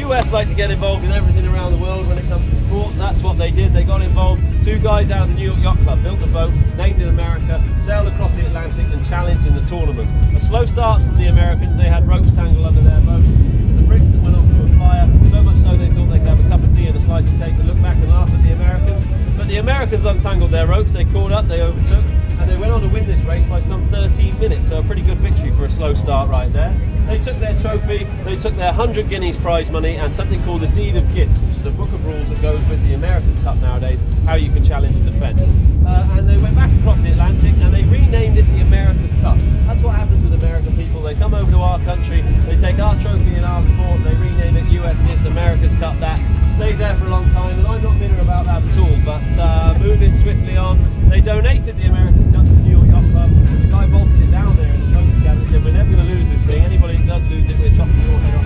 US like to get involved in everything around the world when it comes to sports. That's what they did. They got involved. Two guys out of the New York Yacht Club built a boat, named it America, sailed across the Atlantic and challenged in the tournament. A slow start from the Americans. They had ropes tangled under their boat. The bricks that went off to a fire, so much so they thought they could have a cup of tea and a slice of cake to look back and laugh at the Americans. But the Americans untangled their ropes, they caught up, they overtook, and they went on to win this race by some 13 minutes, so a pretty good victory for a slow start right there. They took their trophy, they took their 100 guineas prize money and something called the Deed of Gifts, which is a book of rules that goes with the America's Cup nowadays, how you can challenge and defend. And they went back across the Atlantic and they renamed it the America's Cup. That's what happens with American people. They come over to our country, they take our trophy and our sport, they rename it US this, America's Cup that. Stays there for a long time, and I'm not bitter about that at all, but moving swiftly on, they donated the America's Cup to the New York Yacht Club. The guy bolted it down there in the trophy case and said, we're never going to lose this thing. Anybody who does lose it, we're chopping your head off.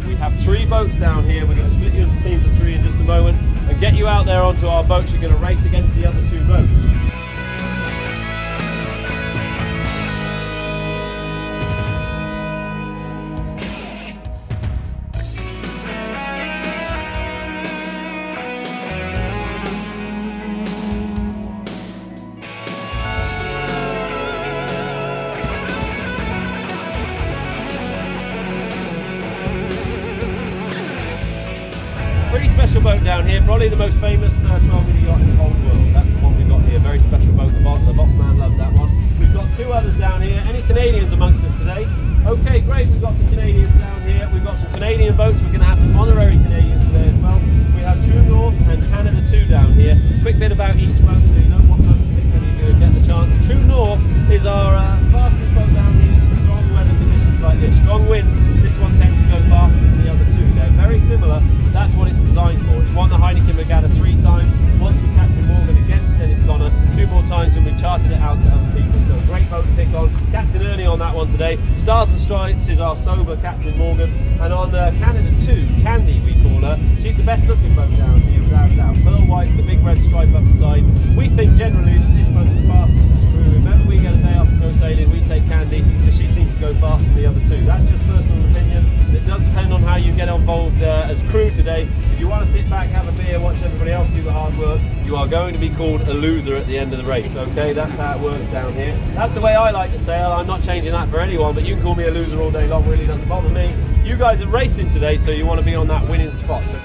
We have 3 boats down here. We're going to split you into teams of 3 in just a moment and get you out there onto our boats. You're going to race against the other 2 boats. Pretty special boat down here, probably the most famous 12-metre yacht in the whole world. That's the one we've got here, very special boat. The boss man loves that one. We've got 2 others down here. Any Canadians amongst us today? Okay, great, we've got some Canadians down here. We've got some Canadian boats. We're going to have some honorary Canadians today as well. We have True North and Canada 2 down here. Quick bit about each boat so you know what boat to pick when you get the chance. True North is our fastest boat down here in strong weather conditions like this. Strong winds, this one tends to go faster than the other 2. They're very similar, but that's what it's designed for. It's won the Heineken Regatta 3 times, once with Captain Morgan against Dennis Connor, 2 more times when we chartered it out to other people. So a great boat to pick on. Captain Ernie on that one today. Stars and Stripes is our sober Captain Morgan. And on Canada 2, Candy we call her, she's the best looking boat down here without a doubt. Pearl white with a big red stripe up the side. We think generally that this boat's the fastest of the crew. Remember, we get a day off to go sailing, we take Candy because she seems to go faster than the other 2. That's just personal opinion. It does depend on how you get involved as crew today. If you want to sit back, have a beer, watch everybody else do the hard work, you are going to be called a loser at the end of the race, okay? That's how it works down here. That's the way I like to sail. I'm not changing that for anyone, but you can call me a loser all day long, really doesn't bother me. You guys are racing today, so you want to be on that winning spot. So